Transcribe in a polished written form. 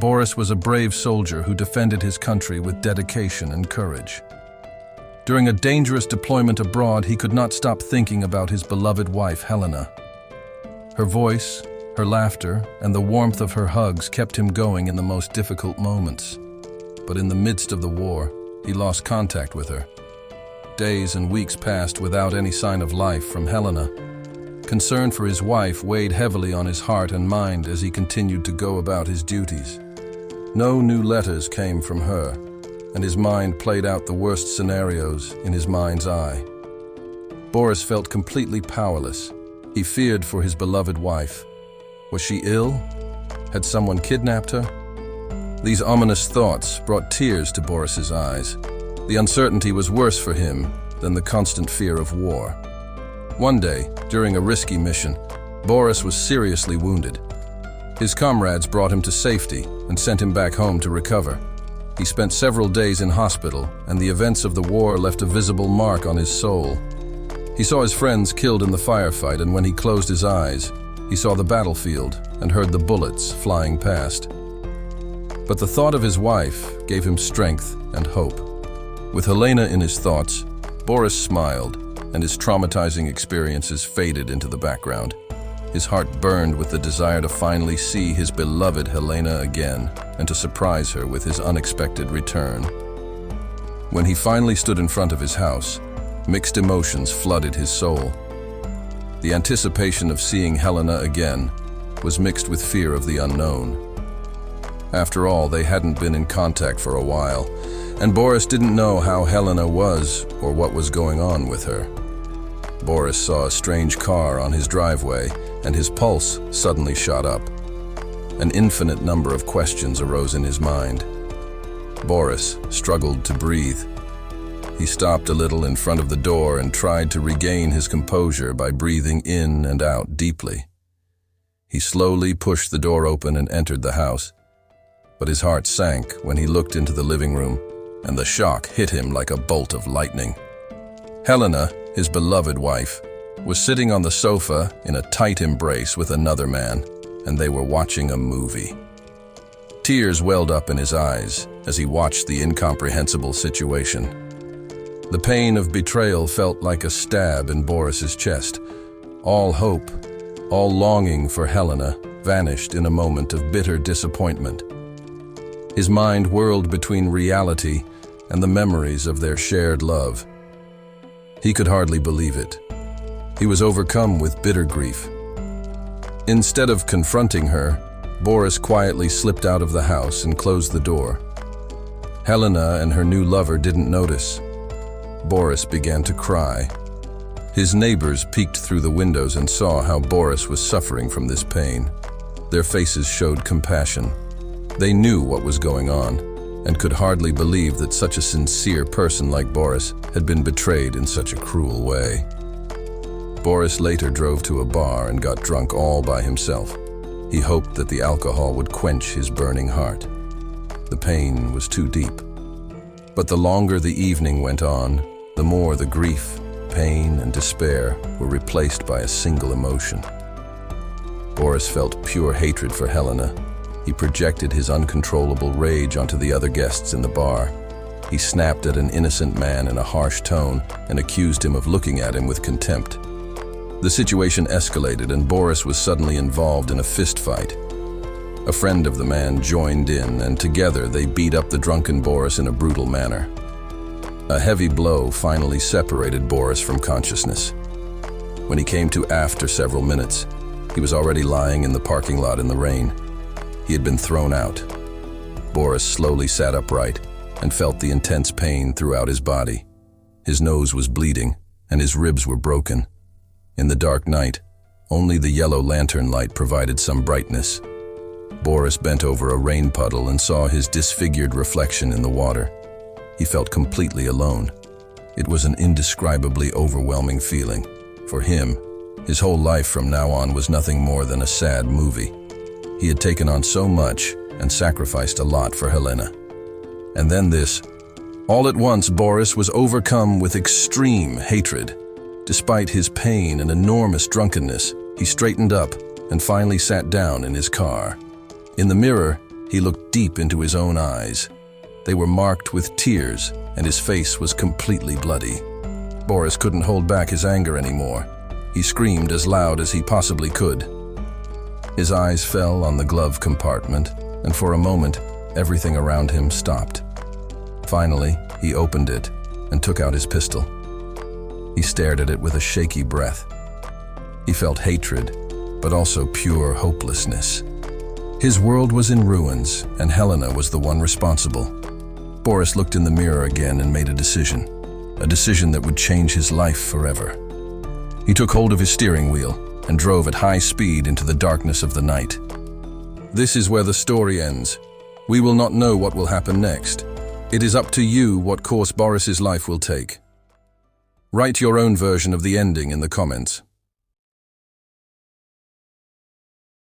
Boris was a brave soldier who defended his country with dedication and courage. During a dangerous deployment abroad, he could not stop thinking about his beloved wife, Helena. Her voice, her laughter, and the warmth of her hugs kept him going in the most difficult moments. But in the midst of the war, he lost contact with her. Days and weeks passed without any sign of life from Helena. Concern for his wife weighed heavily on his heart and mind as he continued to go about his duties. No new letters came from her, and his mind played out the worst scenarios in his mind's eye. Boris felt completely powerless. He feared for his beloved wife. Was she ill? Had someone kidnapped her? These ominous thoughts brought tears to Boris's eyes. The uncertainty was worse for him than the constant fear of war. One day, during a risky mission, Boris was seriously wounded. His comrades brought him to safety and sent him back home to recover. He spent several days in hospital, and the events of the war left a visible mark on his soul. He saw his friends killed in the firefight, and when he closed his eyes, he saw the battlefield and heard the bullets flying past. But the thought of his wife gave him strength and hope. With Helena in his thoughts, Boris smiled, and his traumatizing experiences faded into the background. His heart burned with the desire to finally see his beloved Helena again and to surprise her with his unexpected return. When he finally stood in front of his house, mixed emotions flooded his soul. The anticipation of seeing Helena again was mixed with fear of the unknown. After all, they hadn't been in contact for a while, and Boris didn't know how Helena was or what was going on with her. Boris saw a strange car on his driveway, and his pulse suddenly shot up. An infinite number of questions arose in his mind. Boris struggled to breathe. He stopped a little in front of the door and tried to regain his composure by breathing in and out deeply. He slowly pushed the door open and entered the house. But his heart sank when he looked into the living room, and the shock hit him like a bolt of lightning. Helena, his beloved wife, was sitting on the sofa in a tight embrace with another man, and they were watching a movie. Tears welled up in his eyes as he watched the incomprehensible situation. The pain of betrayal felt like a stab in Boris's chest. All hope, all longing for Helena vanished in a moment of bitter disappointment. His mind whirled between reality and the memories of their shared love. He could hardly believe it. He was overcome with bitter grief. Instead of confronting her, Boris quietly slipped out of the house and closed the door. Helena and her new lover didn't notice. Boris began to cry. His neighbors peeked through the windows and saw how Boris was suffering from this pain. Their faces showed compassion. They knew what was going on and could hardly believe that such a sincere person like Boris had been betrayed in such a cruel way. Boris later drove to a bar and got drunk all by himself. He hoped that the alcohol would quench his burning heart. The pain was too deep. But the longer the evening went on, the more the grief, pain, and despair were replaced by a single emotion. Boris felt pure hatred for Helena. He projected his uncontrollable rage onto the other guests in the bar. He snapped at an innocent man in a harsh tone and accused him of looking at him with contempt. The situation escalated, and Boris was suddenly involved in a fist fight. A friend of the man joined in, and together they beat up the drunken Boris in a brutal manner. A heavy blow finally separated Boris from consciousness. When he came to after several minutes, he was already lying in the parking lot in the rain. He had been thrown out. Boris slowly sat upright and felt the intense pain throughout his body. His nose was bleeding, and his ribs were broken. In the dark night, only the yellow lantern light provided some brightness. Boris bent over a rain puddle and saw his disfigured reflection in the water. He felt completely alone. It was an indescribably overwhelming feeling. For him, his whole life from now on was nothing more than a sad movie. He had taken on so much and sacrificed a lot for Helena. And then this. All at once, Boris was overcome with extreme hatred. Despite his pain and enormous drunkenness, he straightened up and finally sat down in his car. In the mirror, He looked deep into his own eyes. They were marked with tears, and his face was completely bloody. Boris couldn't hold back his anger anymore. He screamed as loud as he possibly could. His eyes fell on the glove compartment, and for a moment, everything around him stopped. Finally, he opened it and took out his pistol. He stared at it with a shaky breath. He felt hatred, but also pure hopelessness. His world was in ruins, and Helena was the one responsible. Boris looked in the mirror again and made a decision that would change his life forever. He took hold of his steering wheel and drove at high speed into the darkness of the night. This is where the story ends. We will not know what will happen next. It is up to you what course Boris's life will take. Write your own version of the ending in the comments.